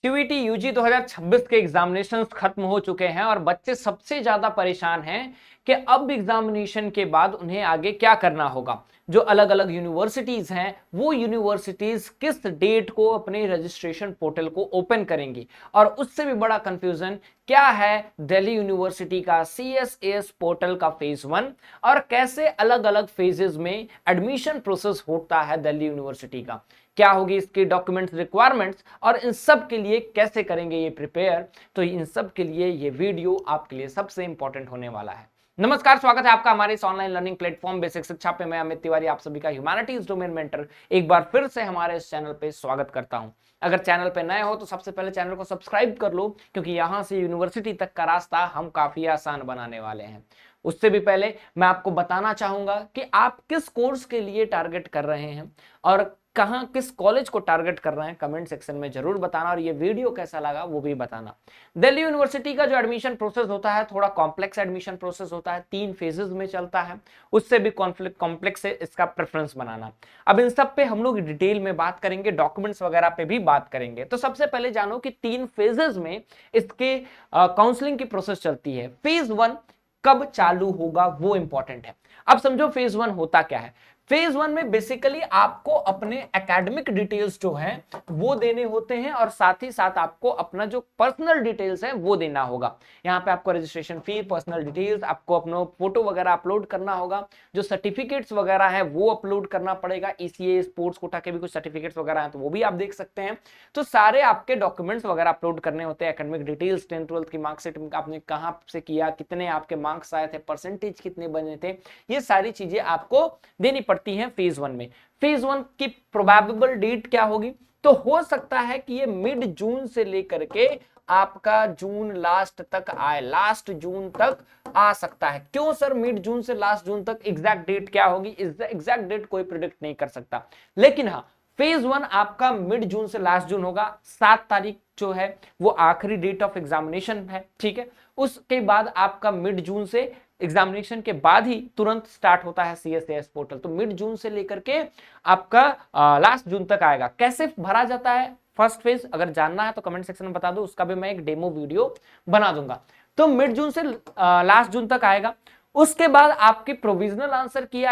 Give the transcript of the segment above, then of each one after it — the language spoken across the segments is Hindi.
सीयूईटी यूजी 2026 के एग्जामिनेशंस खत्म हो चुके हैं और बच्चे सबसे ज्यादा परेशान हैं कि अब एग्जामिनेशन के बाद उन्हें आगे क्या करना होगा। जो अलग अलग यूनिवर्सिटीज हैं वो यूनिवर्सिटीज किस डेट को अपने रजिस्ट्रेशन पोर्टल को ओपन करेंगी, और उससे भी बड़ा कंफ्यूजन क्या है दिल्ली यूनिवर्सिटी का CSAS पोर्टल का फेज 1 और कैसे अलग अलग फेजेस में एडमिशन प्रोसेस होता है दिल्ली यूनिवर्सिटी का, क्या होगी इसकी डॉक्यूमेंट्स रिक्वायरमेंट्स और इन सब के लिए कैसे करेंगे ये प्रिपेयर। तो इन सब के लिए ये वीडियो आपके लिए सबसे इंपॉर्टेंट होने वाला है। नमस्कार, स्वागत है आपका हमारे इस ऑनलाइन लर्निंग प्लेटफॉर्म बेसिक शिक्षा पे। मैं अमित तिवारी आप सभी का ह्यूमैनिटीज डोमेन मेंटर एक बार फिर से हमारे इस चैनल पे स्वागत करता हूं। अगर चैनल पे नए हो तो सबसे पहले चैनल को सब्सक्राइब कर लो, क्योंकि यहां से यूनिवर्सिटी तक का रास्ता हम काफी आसान बनाने वाले हैं। उससे भी पहले मैं आपको बताना चाहूंगा कि आप किस कोर्स के लिए टारगेट कर रहे हैं और कहां किस कॉलेज को टारगेट कर रहे हैं, कमेंट सेक्शन में जरूर बताना, और ये वीडियो कैसा लगा वो भी बताना। दिल्ली यूनिवर्सिटी का जो एडमिशन प्रोसेस होता है थोड़ा कॉम्प्लेक्स एडमिशन प्रोसेस होता है, 3 फेजेस में चलता है, उससे भी कॉम्प्लेक्स है इसका प्रेफरेंस बनाना। अब इन सब पे हम लोग डिटेल में बात करेंगे, डॉक्यूमेंट्स वगैरह पे भी बात करेंगे। तो सबसे पहले जानो कि 3 फेजेस में इसके काउंसलिंग की प्रोसेस चलती है। फेज 1 कब चालू होगा वो इंपॉर्टेंट है। अब समझो फेज 1 होता क्या है। फेज 1 में बेसिकली आपको अपने एकेडमिक डिटेल्स जो हैं वो देने होते हैं, और साथ ही साथ आपको अपना जो पर्सनल डिटेल्स है वो देना होगा। यहाँ पे आपको रजिस्ट्रेशन फी, पर्सनल डिटेल्स, आपको अपना फोटो वगैरह अपलोड करना होगा, जो सर्टिफिकेट्स वगैरह है वो अपलोड करना पड़ेगा। ECA स्पोर्ट्स कोटा के भी कुछ सर्टिफिकेट्स वगैरह हैं तो वो भी आप देख सकते हैं। तो सारे आपके डॉक्यूमेंट्स वगैरह अपलोड करने होते हैं, एकेडमिक डिटेल्स, 10th 12th की मार्कशीट आपने कहाँ से किया, कितने आपके मार्क्स आए थे, परसेंटेज कितने बने थे, ये सारी चीजें आपको देनी पड़ती हैं फेज 1 में। फेज 1 की प्रोबेबल डेट क्या होगी, तो हो सकता है कि ये मिड जून से लेकर के आपका जून लास्ट तक आए, लास्ट जून तक आ सकता है। क्यों सर मिड जून से लास्ट जून तक, एग्जैक्ट डेट क्या होगी, एग्जैक्ट डेट कोई प्रिडिक्ट नहीं कर सकता, लेकिन हाँ फेज 1 आपका मिड जून से लास्ट जून होगा। 7 तारीख जो है वो आखिरी डेट ऑफ एग्जामिनेशन है, ठीक है। उसके बाद आपका मिड जून से एग्जामिनेशन के बाद ही तुरंत स्टार्ट होता है CSAS पोर्टल, तो मिड जून से लेकर के आपका लास्ट जून तक आएगा। कैसे भरा जाता है फर्स्ट फेज, अगर जानना है तो कमेंट सेक्शन में बता दो, उसका भी मैं एक डेमो वीडियो बना दूंगा। तो मिड जून से लास्ट जून तक आएगा। उसके बाद आपकी प्रोविजनल आंसर की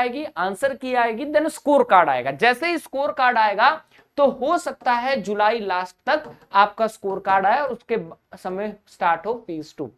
आएगी, देन स्कोर कार्ड आएगा। जैसे ही स्कोर कार्ड आएगा तो हो सकता है जुलाई लास्ट तक आपका स्कोर कार्ड आए और उसके समय स्टार्ट हो फेज 2।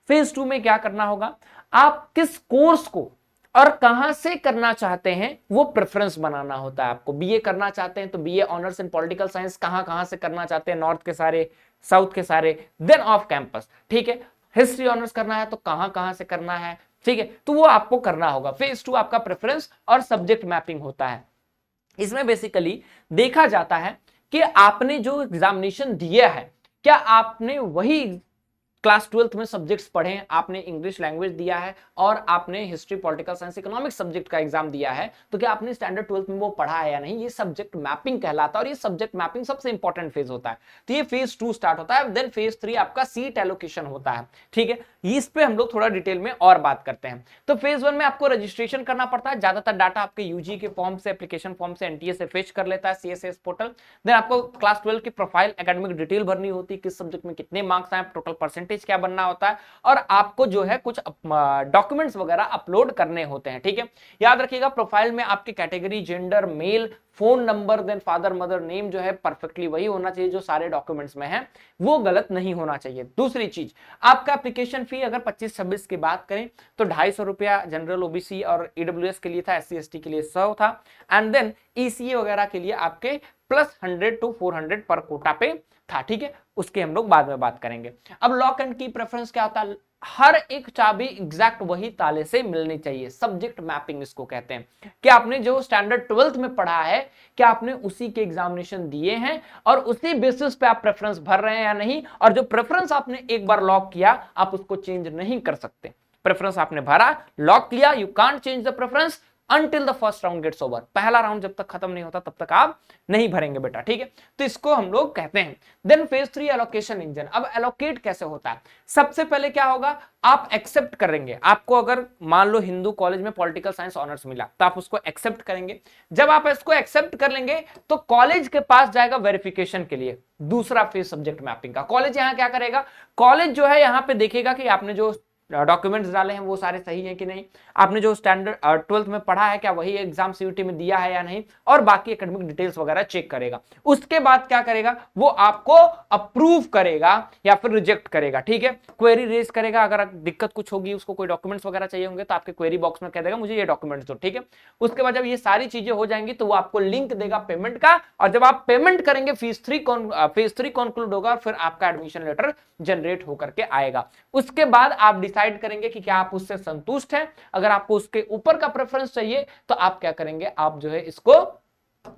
फेज 2 में क्या करना होगा, आप किस कोर्स को और कहां से करना चाहते हैं वो प्रेफरेंस बनाना होता है आपको। BA करना चाहते हैं तो BA honours in political science कहां से करना चाहते हैं, नॉर्थ के सारे, साउथ के सारे, देन ऑफ कैंपस, ठीक है। हिस्ट्री ऑनर्स करना है तो कहां से करना है, ठीक है, तो वो आपको करना होगा। फेज 2 आपका प्रेफरेंस और सब्जेक्ट मैपिंग होता है। इसमें बेसिकली देखा जाता है कि आपने जो एग्जामिनेशन दिया है क्या आपने वही क्लास 12th में सब्जेक्ट्स पढ़े हैं, आपने इंग्लिश लैंग्वेज दिया है और आपने history, political science, economics subject का एग्जाम दिया है, तो क्या आपने स्टैंडर्ड 12th में वो पढ़ा है या नहीं, ये सब्जेक्ट मैपिंग कहलाता है। और ये सब्जेक्ट मैपिंग सबसे इंपॉर्टेंट फेज होता है। तो ये फेज 2 स्टार्ट होता है। देन फेज 3 आपका सीट एलोकेशन होता है, ठीक है। इस पे हम लोग थोड़ा डिटेल में और बात करते हैं। तो फेज 1 में आपको रजिस्ट्रेशन करना पड़ता है, ज्यादातर डाटा आपके यूजी के फॉर्म से, एप्लीकेशन फॉर्म से, NTA से फेच कर लेता है CSAS पोर्टल। देन आपको क्लास 12 की प्रोफाइल, एकेडमिक डिटेल भरनी होती है, किस सब्जेक्ट में कितने मार्क्स आए, टोटल परसेंटेज क्या बनना होता है, और आपको जो है कुछ डॉक्यूमेंट्स वगैरह अपलोड करने होते हैं, ठीक है। याद रखिएगा प्रोफाइल में आपकी category, gender, male, phone number, then father mother name जो है परफेक्टली वही होना चाहिए जो सारे डॉक्यूमेंट्स में है, वो गलत नहीं होना चाहिए। दूसरी चीज, आपका एप्लीकेशन फी अगर 25-26 की बात करें तो 250 रुपया जनरल, OBC और EWS के लिए था, SC ST के लिए 100 था, एंड देन ECA वगैरह के लिए आपके +100 to 400 पर कोटा पे था, ठीक है। उसके हम लोग बाद में बात करेंगे। अब लॉक एंड की प्रेफरेंस क्या होता है, हर एक चाबी एग्जैक्ट वही ताले से मिलनी चाहिए, सब्जेक्ट मैपिंग इसको कहते हैं। कि आपने जो स्टैंडर्ड 12th में पढ़ा है क्या आपने उसी के एग्जामिनेशन दिए हैं और उसी बेसिस पे आप प्रेफरेंस भर रहे हैं या नहीं, और जो प्रेफरेंस आपने एक बार लॉक किया आप उसको चेंज नहीं कर सकते। प्रेफरेंस आपने भरा, लॉक किया, you can't change the preference, until the first round gets over। पहला राउंड जब तक खत्म नहीं होता तब तक आप नहीं भरेंगे बेटा, ठीक है। तो इसको हम लोग कहते हैं। Then phase 3 allocation engine. अब एलोकेट कैसे होता है? सबसे पहले क्या होगा, आप एक्सेप्ट करेंगे। आपको अगर मान लो हिंदू कॉलेज में पॉलिटिकल साइंस ऑनर्स मिला तो आप उसको एक्सेप्ट करेंगे। जब आप इसको एक्सेप्ट कर लेंगे तो कॉलेज के पास जाएगा वेरिफिकेशन के लिए, दूसरा फेज सब्जेक्ट मैपिंग का। कॉलेज यहां क्या करेगा, कॉलेज जो है यहां पे देखेगा कि आपने जो डॉक्यूमेंट्स डाले हैं वो सारे सही हैं कि नहीं, आपने जो स्टैंडर्ड 12th में पढ़ा है क्या वही एग्जाम सीयूटी में दिया है या नहीं, और बाकी एकेडमिक डिटेल्स वगैरह चेक करेगा। उसके बाद क्या करेगा, वो आपको अप्रूव करेगा या फिर रिजेक्ट करेगा, ठीक है। क्वेरी रेज करेगा, अगर दिक्कत कुछ होगी, उसको कोई डॉक्यूमेंट्स वगैरह चाहिए होंगे तो आपके क्वेरी बॉक्स में कह देगा मुझे ये डॉक्यूमेंट्स दो, ठीक है। उसके बाद जब ये सारी चीजें हो जाएंगी तो वो आपको लिंक देगा पेमेंट का, और जब आप पेमेंट करेंगे फेज 3 कंक्लूड होगा, फिर आपका एडमिशन लेटर जनरेट होकर के आएगा। उसके बाद आप डिसाइड करेंगे कि क्या आप उससे संतुष्ट हैं। अगर आपको उसके ऊपर का प्रेफरेंस चाहिए तो आप क्या करेंगे, आप जो है इसको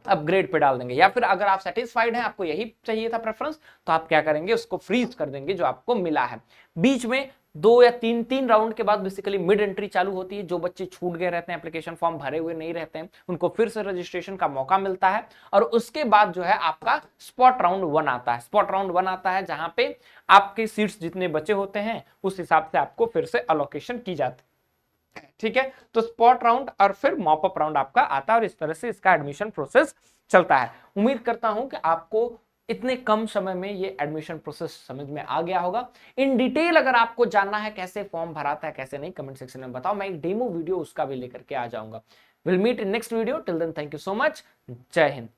अपग्रेड पे डाल देंगे, या फिर अगर आप सेटिस्फाइड हैं, आपको यही चाहिए था प्रेफरेंस, तो आप क्या करेंगे, उसको फ्रीज कर देंगे जो आपको मिला है। बीच में 2 या 3 राउंड के बाद बेसिकली मिड एंट्री चालू होती है। जो बच्चे छूट गए रहते हैं, एप्लीकेशन फॉर्म भरे हुए नहीं रहते हैं, उनको फिर से रजिस्ट्रेशन का मौका मिलता है। और उसके बाद जो है आपका स्पॉट राउंड 1 आता है। स्पॉट राउंड 1 आता है जहां पे आपके सीट्स जितने बचे होते हैं उस हिसाब से आपको फिर से अलोकेशन की जाती है, ठीक है। तो स्पॉट राउंड और फिर मॉप अप राउंड आपका आता है, और इस तरह से इसका एडमिशन प्रोसेस चलता है। उम्मीद करता हूं कि आपको इतने कम समय में ये एडमिशन प्रोसेस समझ में आ गया होगा। इन डिटेल अगर आपको जानना है कैसे फॉर्म भराता है कैसे नहीं, कमेंट सेक्शन में बताओ, मैं एक डेमो वीडियो उसका भी लेकर के आ जाऊंगा। Will meet in next video, till then thank you so much, जय हिंद।